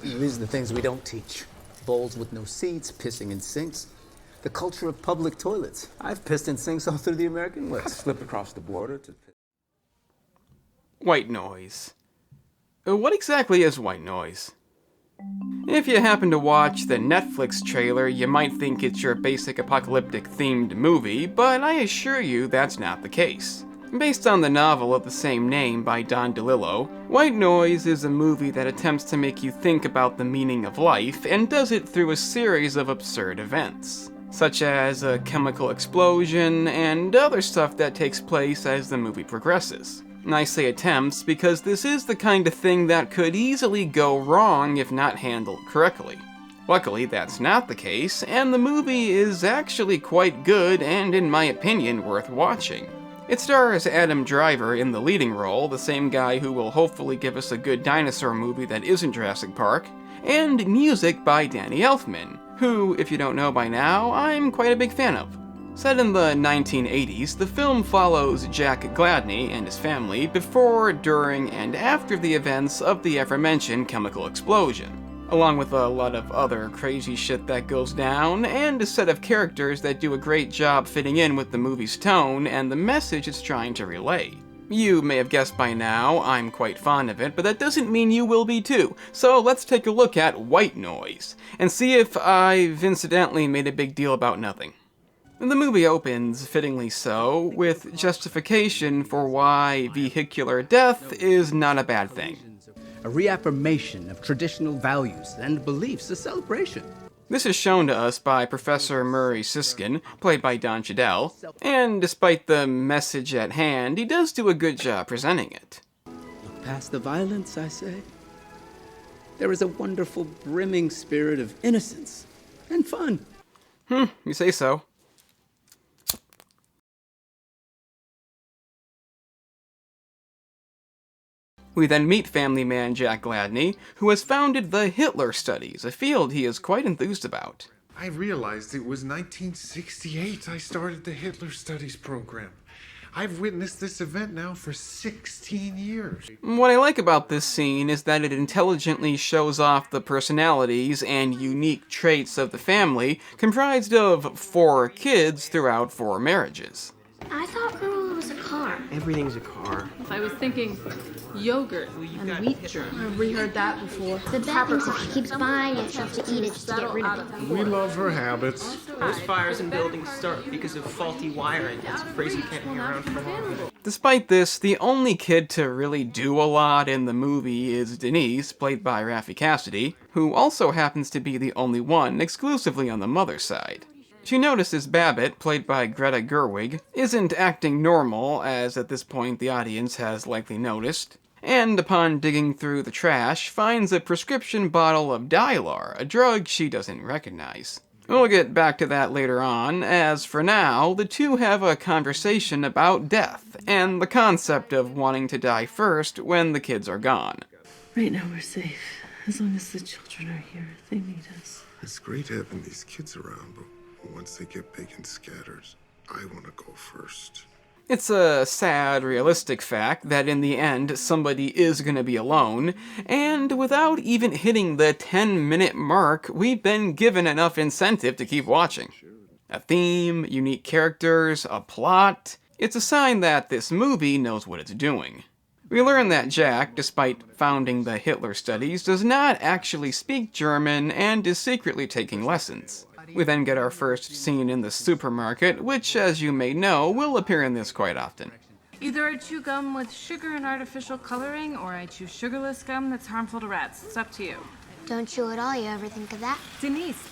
These are the things we don't teach. Bowls with no seats, pissing in sinks. The culture of public toilets. I've pissed in sinks all through the American West. I've slipped across the border to... White noise. What exactly is white noise? If you happen to watch the Netflix trailer, you might think it's your basic apocalyptic-themed movie, but I assure you that's not the case. Based on the novel of the same name by Don DeLillo, White Noise is a movie that attempts to make you think about the meaning of life and does it through a series of absurd events, such as a chemical explosion and other stuff that takes place as the movie progresses. And I say attempts because this is the kind of thing that could easily go wrong if not handled correctly. Luckily, that's not the case, and the movie is actually quite good and, in my opinion, worth watching. It stars Adam Driver in the leading role, the same guy who will hopefully give us a good dinosaur movie that isn't Jurassic Park, and music by Danny Elfman, who, if you don't know by now, I'm quite a big fan of. Set in the 1980s, the film follows Jack Gladney and his family before, during, and after the events of the aforementioned chemical explosion, along with a lot of other crazy shit that goes down, and a set of characters that do a great job fitting in with the movie's tone and the message it's trying to relay. You may have guessed by now, I'm quite fond of it, but that doesn't mean you will be too. So let's take a look at White Noise, and see if I've incidentally made a big deal about nothing. The movie opens, fittingly so, with justification for why vehicular death is not a bad thing. A reaffirmation of traditional values and beliefs, a celebration. This is shown to us by Professor Murray Siskin, played by Don Cheadle, and despite the message at hand, he does do a good job presenting it. Look past the violence, I say. There is a wonderful, brimming spirit of innocence and fun. You say so. We then meet family man Jack Gladney, who has founded the Hitler Studies, a field he is quite enthused about. I realized it was 1968 I started the Hitler Studies program. I've witnessed this event now for 16 years. What I like about this scene is that it intelligently shows off the personalities and unique traits of the family, comprised of 4 kids throughout 4 marriages. I thought Corolla was a car. Everything's a car. I was thinking yogurt and wheat germ. Have we heard that before? The bad thing is if she keeps buying it, stuff to eat it just to get rid of it. We love her habits. Most fires in buildings start because of faulty wiring. It's a phrase you can't hang around for long. Despite this, the only kid to really do a lot in the movie is Denise, played by Raffey Cassidy, who also happens to be the only one exclusively on the mother's side. She notices Babbitt, played by Greta Gerwig, isn't acting normal, as at this point the audience has likely noticed, and upon digging through the trash, finds a prescription bottle of Dylar, a drug she doesn't recognize. We'll get back to that later on, as for now, the two have a conversation about death, and the concept of wanting to die first when the kids are gone. Right now we're safe. As long as the children are here, they need us. It's great having these kids around, but once they get big and scatters, I want to go first. It's a sad, realistic fact that in the end, somebody is going to be alone, and without even hitting the 10-minute mark, we've been given enough incentive to keep watching. A theme, unique characters, a plot. It's a sign that this movie knows what it's doing. We learn that Jack, despite founding the Hitler Studies, does not actually speak German and is secretly taking lessons. We then get our first scene in the supermarket, which, as you may know, will appear in this quite often. Either I chew gum with sugar and artificial coloring, or I chew sugarless gum that's harmful to rats. It's up to you. Don't chew at all, you ever think of that? Denise.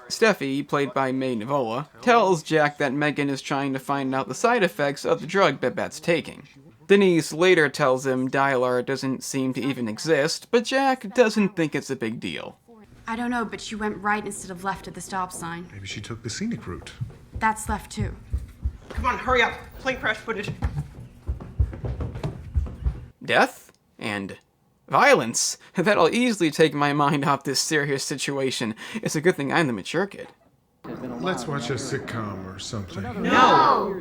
Steffi, played by May Nivola, tells Jack that Megan is trying to find out the side effects of the drug Babette's taking. Denise later tells him Dylar doesn't seem to even exist, but Jack doesn't think it's a big deal. I don't know, but she went right instead of left at the stop sign. Maybe she took the scenic route. That's left too. Come on, hurry up. Plane crash footage. Death? And violence? That'll easily take my mind off this serious situation. It's a good thing I'm the mature kid. Let's watch a sitcom or something. No!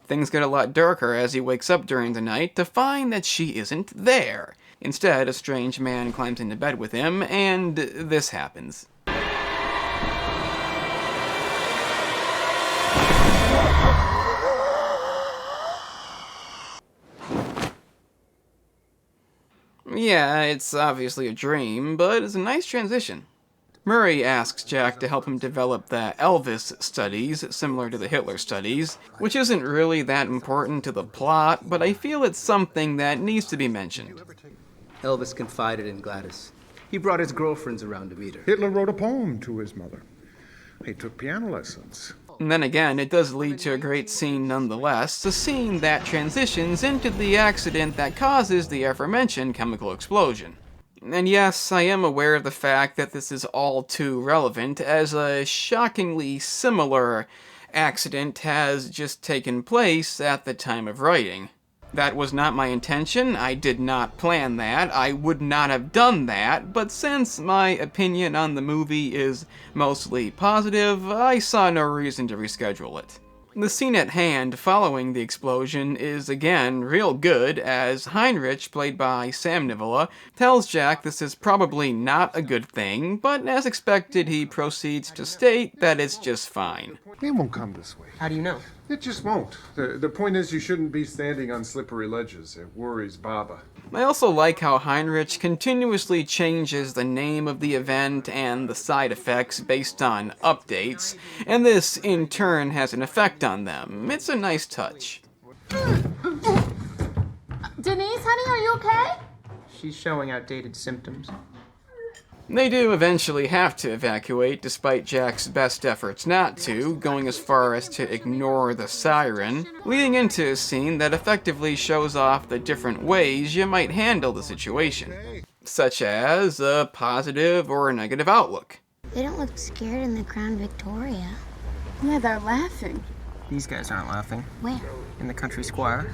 Things get a lot darker as he wakes up during the night to find that she isn't there. Instead, a strange man climbs into bed with him, and this happens. Yeah, it's obviously a dream, but it's a nice transition. Murray asks Jack to help him develop the Elvis studies, similar to the Hitler studies, which isn't really that important to the plot, but I feel it's something that needs to be mentioned. Elvis confided in Gladys. He brought his girlfriends around to meet her. Hitler wrote a poem to his mother. He took piano lessons. And then again, it does lead to a great scene nonetheless, a scene that transitions into the accident that causes the aforementioned chemical explosion. And yes, I am aware of the fact that this is all too relevant, as a shockingly similar accident has just taken place at the time of writing. That was not my intention, I did not plan that, I would not have done that, but since my opinion on the movie is mostly positive, I saw no reason to reschedule it. The scene at hand following the explosion is again real good, as Heinrich, played by May Nivola, tells Jack this is probably not a good thing, but as expected he proceeds to state that it's just fine. It won't come this way. How do you know? It just won't. The point is you shouldn't be standing on slippery ledges. It worries Baba. I also like how Heinrich continuously changes the name of the event and the side effects based on updates, and this in turn has an effect on them. It's a nice touch. Denise, honey, are you okay? She's showing outdated symptoms. They do eventually have to evacuate, despite Jack's best efforts not to, going as far as to ignore the siren, leading into a scene that effectively shows off the different ways you might handle the situation, such as a positive or a negative outlook. They don't look scared in the Crown Victoria. Yeah, they're laughing. These guys aren't laughing. Where? In the country square.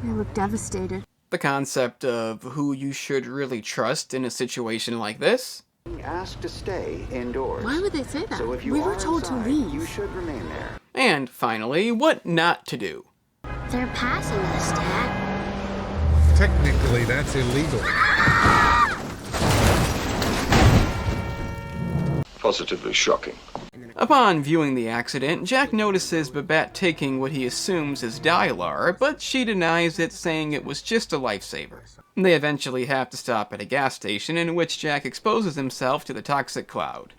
They look devastated. The concept of who you should really trust in a situation like this. Asked to stay indoors. Why would they say that? So if you We were are told to inside, leave. you should remain there. And finally, what not to do. They're passing us, Dad. Technically, that's illegal. Positively shocking. Upon viewing the accident, Jack notices Babette taking what he assumes is Dylar, but she denies it, saying it was just a lifesaver. They eventually have to stop at a gas station, in which Jack exposes himself to the toxic cloud.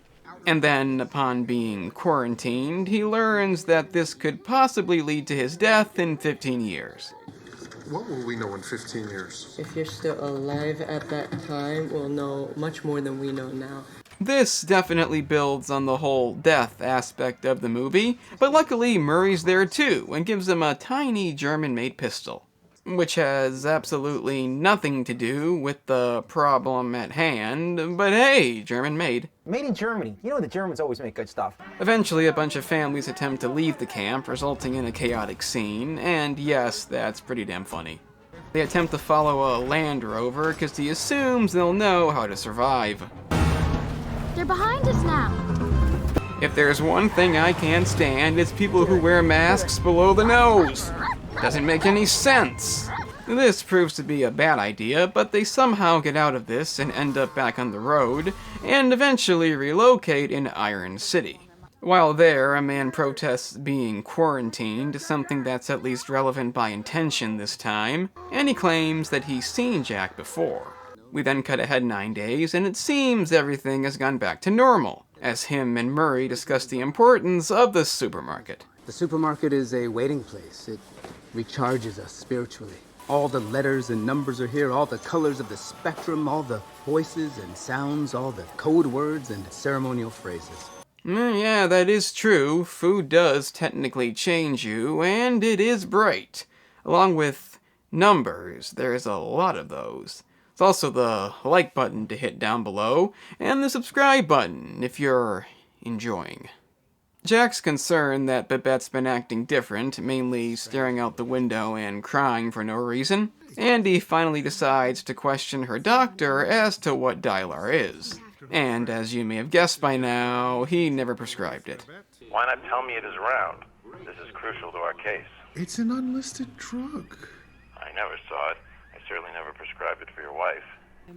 And then, upon being quarantined, he learns that this could possibly lead to his death in 15 years. What will we know in 15 years? If you're still alive at that time, we'll know much more than we know now. This definitely builds on the whole death aspect of the movie, but luckily Murray's there too, and gives him a tiny German-made pistol, which has absolutely nothing to do with the problem at hand, but hey, German-made. Made in Germany. You know the Germans always make good stuff. Eventually, a bunch of families attempt to leave the camp, resulting in a chaotic scene, and yes, that's pretty damn funny. They attempt to follow a Land Rover because he assumes they'll know how to survive. They're behind us now. If there's one thing I can't stand, it's people who wear masks below the nose. Doesn't make any sense. This proves to be a bad idea, but they somehow get out of this and end up back on the road, and eventually relocate in Iron City. While there, a man protests being quarantined, something that's at least relevant by intention this time, and he claims that he's seen Jack before. We then cut ahead 9 days, and it seems everything has gone back to normal, as him and Murray discuss the importance of the supermarket. The supermarket is a waiting place. It recharges us spiritually. All the letters and numbers are here, all the colors of the spectrum, all the voices and sounds, all the code words and ceremonial phrases. Yeah, that is true. Food does technically change you, and it is bright. Along with numbers, there's a lot of those. There's also the like button to hit down below, and the subscribe button if you're enjoying. Jack's concerned that Babette's been acting different, mainly staring out the window and crying for no reason, and he finally decides to question her doctor as to what Dylar is. And as you may have guessed by now, he never prescribed it. Why not tell me it is around? This is crucial to our case. It's an unlisted drug. I never saw it. I certainly never prescribe it for your wife.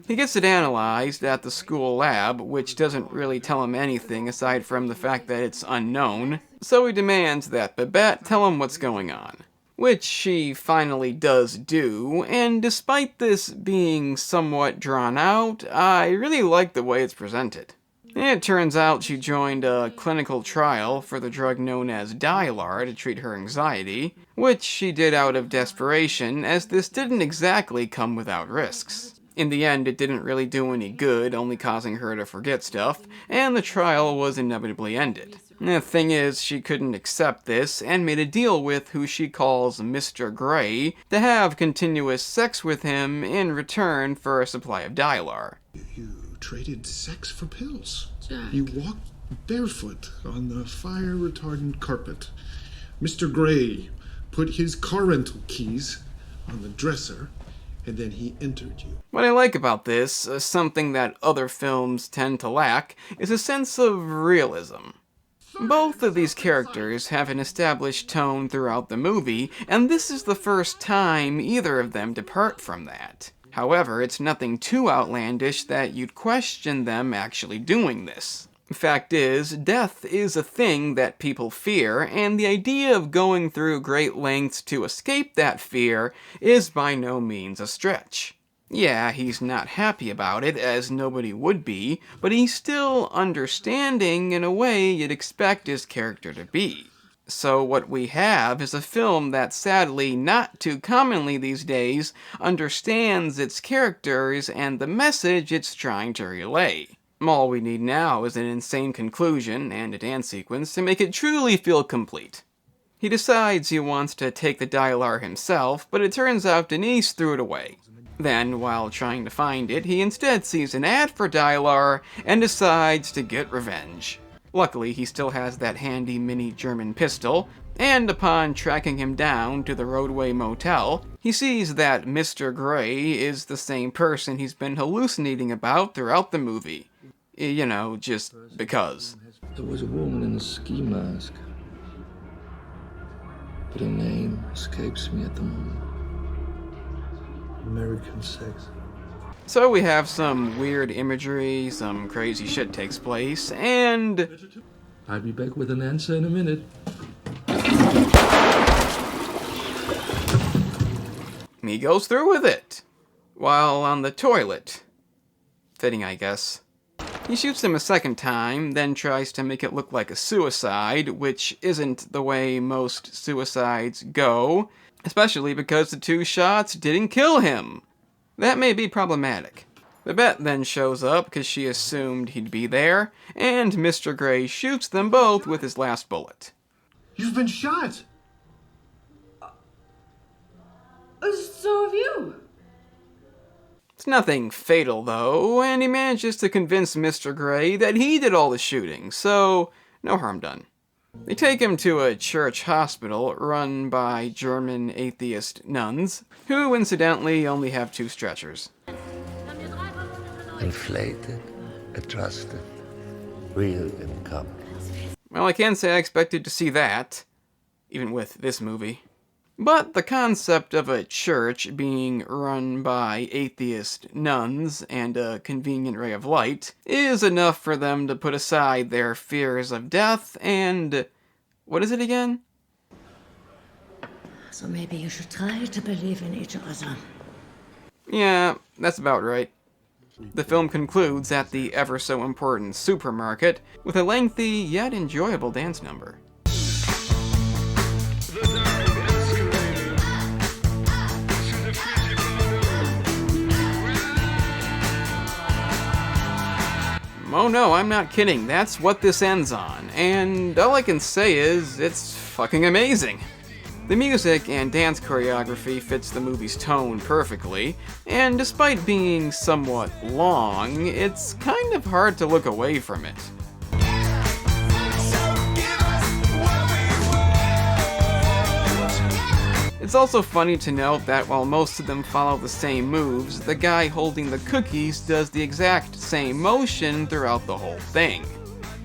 He gets it analyzed at the school lab, which doesn't really tell him anything aside from the fact that it's unknown, so he demands that Babette tell him what's going on. Which she finally does do, and despite this being somewhat drawn out, I really like the way it's presented. It turns out she joined a clinical trial for the drug known as Dylar to treat her anxiety, which she did out of desperation, as this didn't exactly come without risks. In the end, it didn't really do any good, only causing her to forget stuff, and the trial was inevitably ended. The thing is, she couldn't accept this, and made a deal with who she calls Mr. Gray to have continuous sex with him in return for a supply of Dylar. You traded sex for pills. Jack. You walked barefoot on the fire-retardant carpet. Mr. Gray put his car rental keys on the dresser, and then he entered you. What I like about this, something that other films tend to lack, is a sense of realism. Both of these characters have an established tone throughout the movie, and this is the first time either of them depart from that. However, it's nothing too outlandish that you'd question them actually doing this. The fact is, death is a thing that people fear, and the idea of going through great lengths to escape that fear is by no means a stretch. Yeah, he's not happy about it, as nobody would be, but he's still understanding in a way you'd expect his character to be. So what we have is a film that sadly, not too commonly these days, understands its characters and the message it's trying to relay. All we need now is an insane conclusion and a dance sequence to make it truly feel complete. He decides he wants to take the Dylar himself, but it turns out Denise threw it away. Then, while trying to find it, he instead sees an ad for Dylar and decides to get revenge. Luckily, he still has that handy mini German pistol, and upon tracking him down to the roadway motel, he sees that Mr. Gray is the same person he's been hallucinating about throughout the movie. You know, just because. There was a woman in a ski mask, but her name escapes me at the moment. American sex. So we have some weird imagery, some crazy shit takes place, and... I'll be back with an answer in a minute. He goes through with it, while on the toilet. Fitting, I guess. He shoots him a second time, then tries to make it look like a suicide, which isn't the way most suicides go, especially because the two shots didn't kill him. That may be problematic. Babette then shows up because she assumed he'd be there, and Mr. Gray shoots them both with his last bullet. You've been shot! So have you. It's nothing fatal, though, and he manages to convince Mr. Gray that he did all the shooting, so no harm done. They take him to a church hospital run by German atheist nuns, who incidentally only have 2 stretchers. Inflated, adjusted, real income. Well, I can't say I expected to see that, even with this movie. But the concept of a church being run by atheist nuns and a convenient ray of light is enough for them to put aside their fears of death and... what is it again? So maybe you should try to believe in each other. Yeah, that's about right. The film concludes at the ever-so-important supermarket with a lengthy yet enjoyable dance number. Oh no, I'm not kidding, that's what this ends on, and all I can say is, it's fucking amazing. The music and dance choreography fits the movie's tone perfectly, and despite being somewhat long, it's kind of hard to look away from it. It's also funny to note that while most of them follow the same moves, the guy holding the cookies does the exact same motion throughout the whole thing.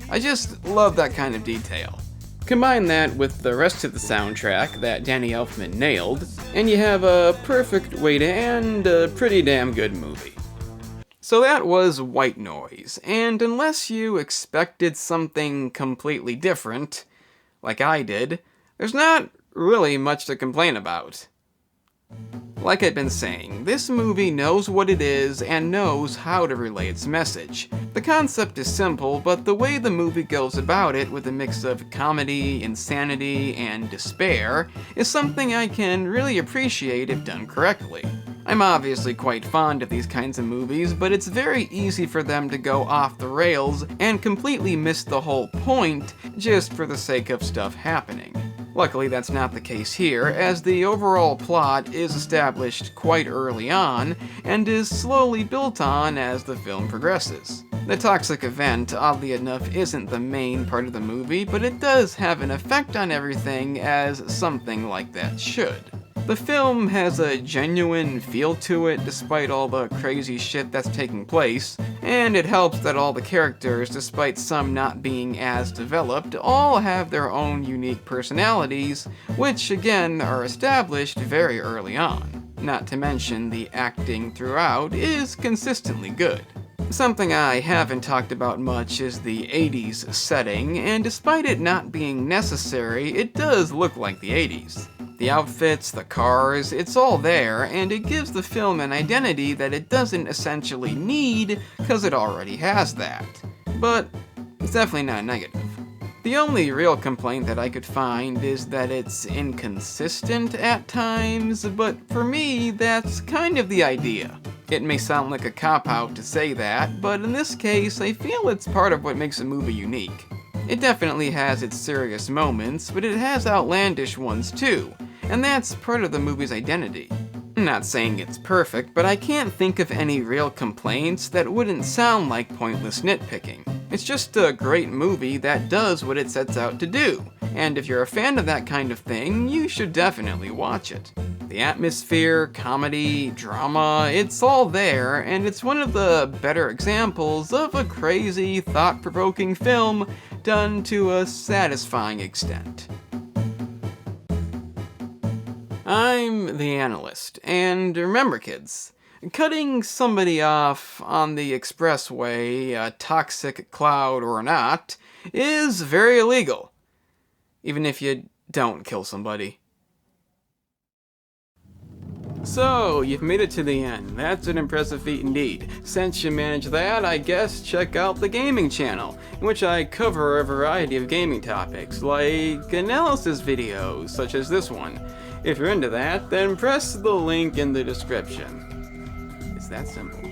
I just love that kind of detail. Combine that with the rest of the soundtrack that Danny Elfman nailed, and you have a perfect way to end a pretty damn good movie. So that was White Noise, and unless you expected something completely different, like I did, there's not really much to complain about. Like I've been saying, this movie knows what it is and knows how to relay its message. The concept is simple, but the way the movie goes about it with a mix of comedy, insanity, and despair is something I can really appreciate if done correctly. I'm obviously quite fond of these kinds of movies, but it's very easy for them to go off the rails and completely miss the whole point just for the sake of stuff happening. Luckily, that's not the case here, as the overall plot is established quite early on and is slowly built on as the film progresses. The toxic event, oddly enough, isn't the main part of the movie, but it does have an effect on everything as something like that should. The film has a genuine feel to it despite all the crazy shit that's taking place, and it helps that all the characters, despite some not being as developed, all have their own unique personalities, which again are established very early on. Not to mention the acting throughout is consistently good. Something I haven't talked about much is the 80s setting, and despite it not being necessary, it does look like the 80s. The outfits, the cars, it's all there, and it gives the film an identity that it doesn't essentially need, because it already has that. But it's definitely not negative. The only real complaint that I could find is that it's inconsistent at times, but for me, that's kind of the idea. It may sound like a cop-out to say that, but in this case, I feel it's part of what makes a movie unique. It definitely has its serious moments, but it has outlandish ones too, and that's part of the movie's identity. I'm not saying it's perfect, but I can't think of any real complaints that wouldn't sound like pointless nitpicking. It's just a great movie that does what it sets out to do, and if you're a fan of that kind of thing, you should definitely watch it. The atmosphere, comedy, drama, it's all there, and it's one of the better examples of a crazy, thought-provoking film done to a satisfying extent. I'm the analyst, and remember kids, cutting somebody off on the expressway, a toxic cloud or not, is very illegal, even if you don't kill somebody. So, you've made it to the end. That's an impressive feat indeed. Since you managed that, I guess check out the gaming channel, in which I cover a variety of gaming topics, like analysis videos, such as this one. If you're into that, then press the link in the description. It's that simple.